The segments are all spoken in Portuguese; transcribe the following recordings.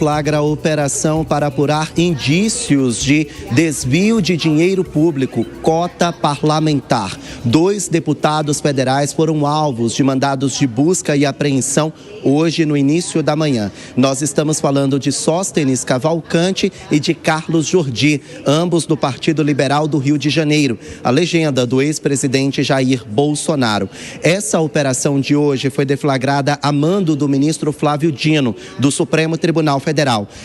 Flagra a operação para apurar indícios de desvio de dinheiro público, cota parlamentar. 2 deputados federais foram alvos de mandados de busca e apreensão hoje no início da manhã. Nós estamos falando de Sóstenes Cavalcante e de Carlos Jordi, ambos do Partido Liberal do Rio de Janeiro, a legenda do ex-presidente Jair Bolsonaro. Essa operação de hoje foi deflagrada a mando do ministro Flávio Dino, do Supremo Tribunal Federal.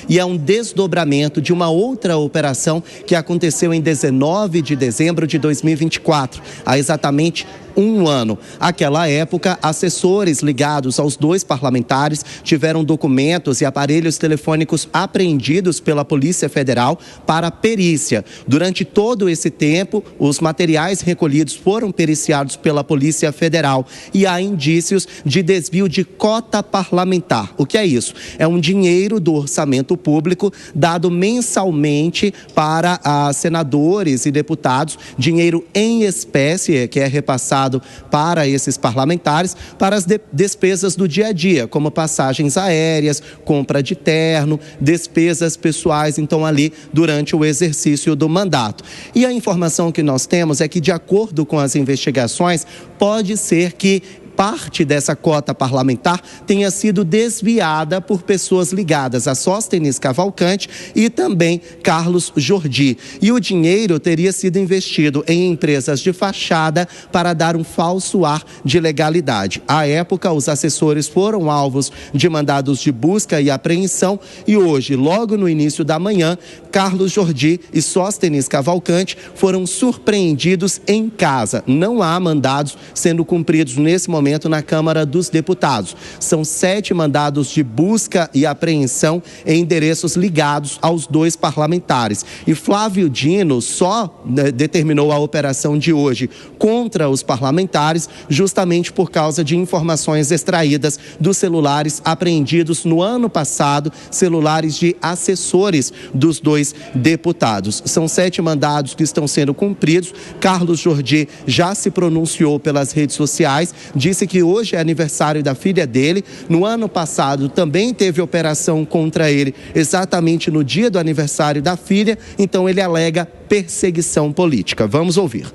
E é um desdobramento de uma outra operação que aconteceu em 19 de dezembro de 2024, há exatamente um ano. Naquela época, assessores ligados aos 2 parlamentares tiveram documentos e aparelhos telefônicos apreendidos pela Polícia Federal para perícia. Durante todo esse tempo, os materiais recolhidos foram periciados pela Polícia Federal e há indícios de desvio de cota parlamentar. O que é isso? É um dinheiro do orçamento público dado mensalmente para senadores e deputados, dinheiro em espécie que é repassado para esses parlamentares, para as despesas do dia a dia, como passagens aéreas, compra de terno, despesas pessoais, então ali durante o exercício do mandato. E a informação que nós temos é que, de acordo com as investigações, pode ser que parte dessa cota parlamentar tenha sido desviada por pessoas ligadas a Sóstenes Cavalcante e também Carlos Jordi. E o dinheiro teria sido investido em empresas de fachada para dar um falso ar de legalidade. À época, os assessores foram alvos de mandados de busca e apreensão e hoje, logo no início da manhã, Carlos Jordi e Sóstenes Cavalcante foram surpreendidos em casa. Não há mandados sendo cumpridos nesse momento na Câmara dos Deputados. São 7 mandados de busca e apreensão em endereços ligados aos 2 parlamentares. E Flávio Dino só determinou a operação de hoje contra os parlamentares justamente por causa de informações extraídas dos celulares apreendidos no ano passado, celulares de assessores dos 2 deputados. São 7 mandados que estão sendo cumpridos. Carlos Jordi já se pronunciou pelas redes sociais, disse que hoje é aniversário da filha dele. No ano passado também teve operação contra ele, exatamente no dia do aniversário da filha, então ele alega perseguição política. Vamos ouvir.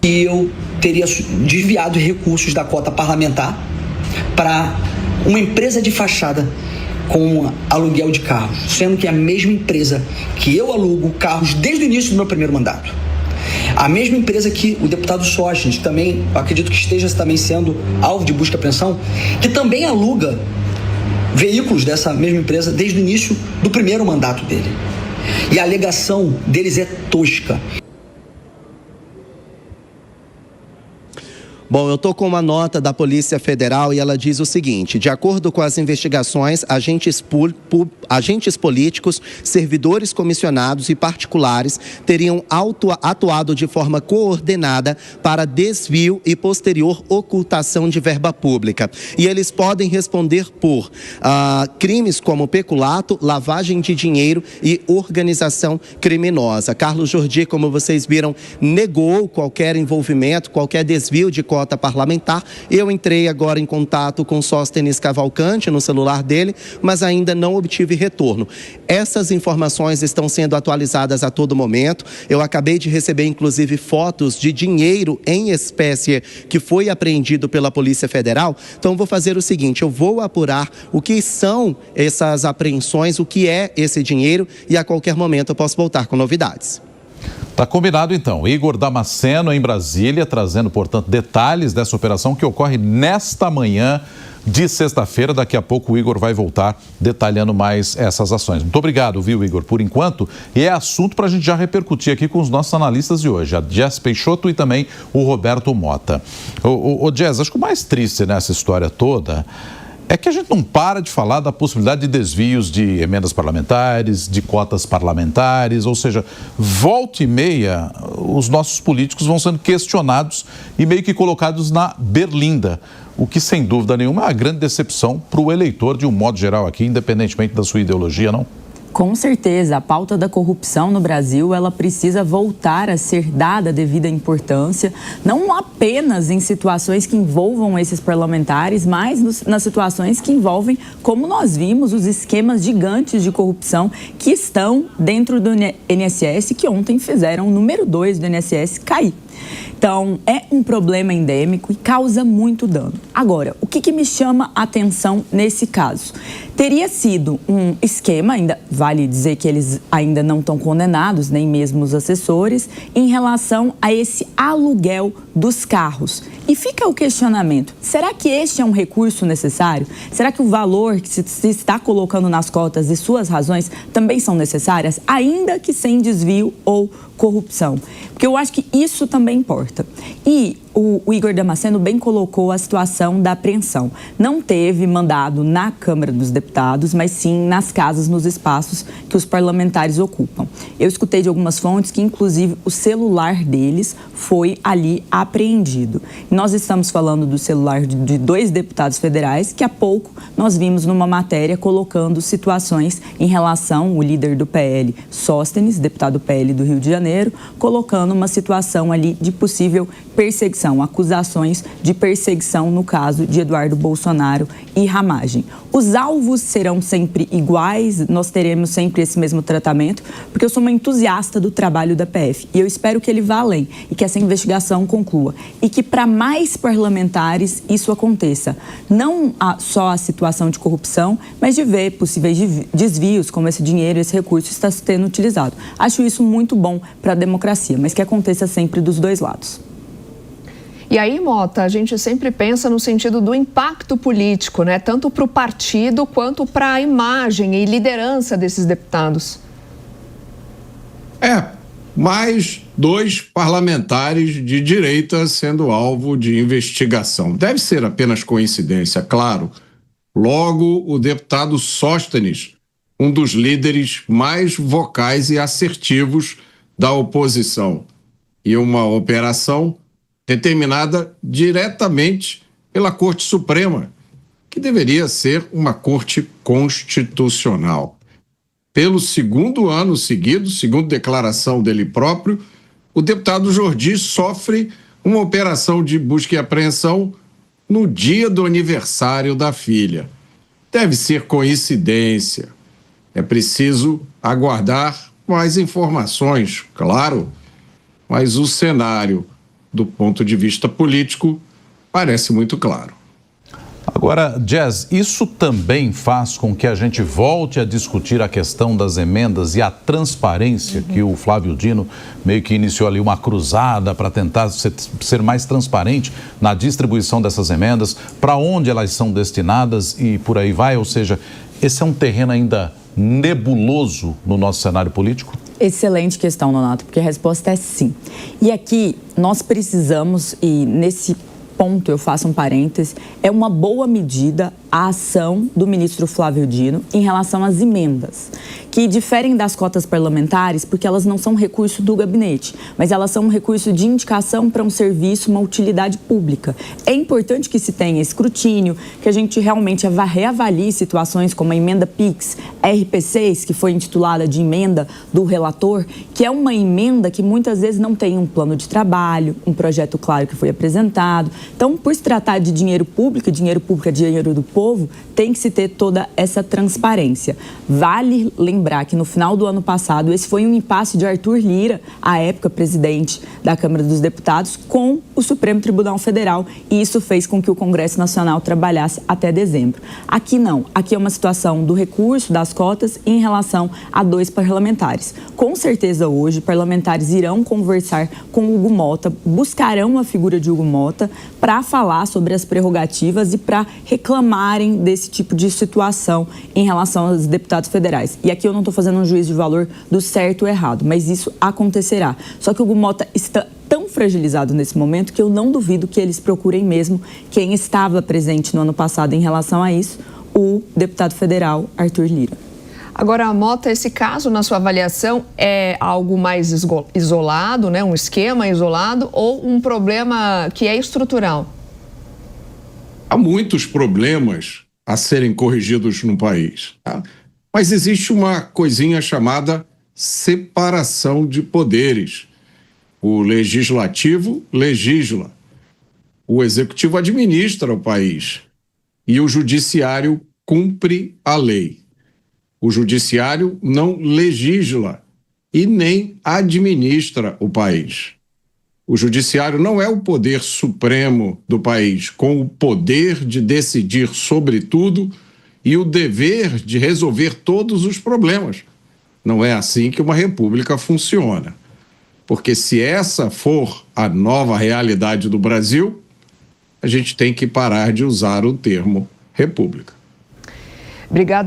E eu teria desviado recursos da cota parlamentar para uma empresa de fachada com aluguel de carros, sendo que é a mesma empresa que eu alugo carros desde o início do meu primeiro mandato. A mesma empresa que o deputado Sóstenes, que também, acredito que esteja também sendo alvo de busca e apreensão, que também aluga veículos dessa mesma empresa desde o início do primeiro mandato dele. E a alegação deles é tosca. Bom, eu estou com uma nota da Polícia Federal e ela diz o seguinte: de acordo com as investigações, agentes políticos, servidores comissionados e particulares teriam atuado de forma coordenada para desvio e posterior ocultação de verba pública. E eles podem responder por crimes como peculato, lavagem de dinheiro e organização criminosa. Carlos Jordi, como vocês viram, negou qualquer envolvimento, qualquer desvio de cota parlamentar. Eu entrei agora em contato com Sóstenes Cavalcante no celular dele, mas ainda não obtive retorno. Essas informações estão sendo atualizadas a todo momento. Eu acabei de receber, inclusive, fotos de dinheiro em espécie que foi apreendido pela Polícia Federal. Então, vou fazer o seguinte: eu vou apurar o que são essas apreensões, o que é esse dinheiro, e a qualquer momento eu posso voltar com novidades. Tá combinado, então. Igor Damasceno, em Brasília, trazendo, portanto, detalhes dessa operação que ocorre nesta manhã de sexta-feira. Daqui a pouco o Igor vai voltar detalhando mais essas ações. Muito obrigado, viu, Igor, por enquanto. E é assunto para a gente já repercutir aqui com os nossos analistas de hoje, a Jess Peixoto e também o Roberto Mota. Ô Jess, acho que o mais triste nessa história toda é que a gente não para de falar da possibilidade de desvios de emendas parlamentares, de cotas parlamentares, ou seja, volta e meia, os nossos políticos vão sendo questionados e meio que colocados na berlinda, o que sem dúvida nenhuma é uma grande decepção para o eleitor de um modo geral aqui, independentemente da sua ideologia, não? Com certeza, a pauta da corrupção no Brasil, ela precisa voltar a ser dada a devida importância, não apenas em situações que envolvam esses parlamentares, mas nas situações que envolvem, como nós vimos, os esquemas gigantes de corrupção que estão dentro do INSS, que ontem fizeram o número 2 do INSS cair. Então, é um problema endêmico e causa muito dano. Agora, o que me chama a atenção nesse caso? Teria sido um esquema, ainda vale dizer que eles ainda não estão condenados, nem mesmo os assessores, em relação a esse aluguel dos carros. E fica o questionamento, será que este é um recurso necessário? Será que o valor que se está colocando nas cotas e suas razões também são necessárias, ainda que sem desvio ou corrupção? Porque eu acho que isso também importa. E o Igor Damasceno bem colocou a situação da apreensão. Não teve mandado na Câmara dos Deputados, mas sim nas casas, nos espaços que os parlamentares ocupam. Eu escutei de algumas fontes que, inclusive, o celular deles foi ali apreendido. Nós estamos falando do celular de 2 deputados federais, que há pouco nós vimos numa matéria colocando situações em relação ao líder do PL, Sóstenes, deputado PL do Rio de Janeiro, colocando uma situação ali de possível perseguição, acusações de perseguição no caso de Eduardo Bolsonaro e Ramagem. Os alvos serão sempre iguais, nós teremos sempre esse mesmo tratamento, porque eu sou uma entusiasta do trabalho da PF e eu espero que ele vá além e que essa investigação conclua e que para mais parlamentares isso aconteça. Não só a situação de corrupção, mas de ver possíveis desvios, como esse dinheiro, esse recurso está sendo utilizado. Acho isso muito bom para a democracia, mas que aconteça sempre dos dois lados. E aí, Mota, a gente sempre pensa no sentido do impacto político, né? Tanto para o partido quanto para a imagem e liderança desses deputados. Mais 2 parlamentares de direita sendo alvo de investigação. Deve ser apenas coincidência, claro. Logo, o deputado Sóstenes, um dos líderes mais vocais e assertivos da oposição. E uma operação determinada diretamente pela Corte Suprema, que deveria ser uma corte constitucional. Pelo 2º ano seguido, segundo declaração dele próprio, o deputado Jordi sofre uma operação de busca e apreensão no dia do aniversário da filha. Deve ser coincidência. É preciso aguardar mais informações, claro, mas o cenário, do ponto de vista político, parece muito claro. Agora, Jazz, isso também faz com que a gente volte a discutir a questão das emendas e a transparência, que o Flávio Dino meio que iniciou ali uma cruzada para tentar ser mais transparente na distribuição dessas emendas, para onde elas são destinadas e por aí vai, ou seja, esse é um terreno ainda nebuloso no nosso cenário político? Excelente questão, Nonato, porque a resposta é sim. E aqui nós precisamos, e nesse ponto eu faço um parêntese, é uma boa medida a ação do ministro Flávio Dino em relação às emendas, que diferem das cotas parlamentares porque elas não são recurso do gabinete, mas elas são um recurso de indicação para um serviço, uma utilidade pública. É importante que se tenha escrutínio, que a gente realmente reavalie situações como a emenda PIX, a RP6, que foi intitulada de emenda do relator, que é uma emenda que muitas vezes não tem um plano de trabalho, um projeto claro que foi apresentado. Então, por se tratar de dinheiro público é dinheiro do povo, tem que se ter toda essa transparência. Vale lembrar que no final do ano passado, esse foi um impasse de Arthur Lira, à época presidente da Câmara dos Deputados, com o Supremo Tribunal Federal, e isso fez com que o Congresso Nacional trabalhasse até dezembro. Aqui não, aqui é uma situação do recurso das cotas em relação a 2 parlamentares. Com certeza hoje, parlamentares irão conversar com Hugo Mota, buscarão a figura de Hugo Mota para falar sobre as prerrogativas e para reclamarem desse tipo de situação em relação aos deputados federais. E aqui eu não estou fazendo um juízo de valor do certo ou errado, mas isso acontecerá. Só que o Hugo Mota está tão fragilizado nesse momento que eu não duvido que eles procurem mesmo quem estava presente no ano passado em relação a isso, o deputado federal Arthur Lira. Agora, Mota, esse caso, na sua avaliação, é algo mais isolado, né? Um esquema isolado ou um problema que é estrutural? Há muitos problemas a serem corrigidos no país, tá? Mas existe uma coisinha chamada separação de poderes. O legislativo legisla, o executivo administra o país e o judiciário cumpre a lei. O judiciário não legisla e nem administra o país. O judiciário não é o poder supremo do país, com o poder de decidir sobre tudo e o dever de resolver todos os problemas. Não é assim que uma república funciona. Porque se essa for a nova realidade do Brasil, a gente tem que parar de usar o termo república. Obrigada.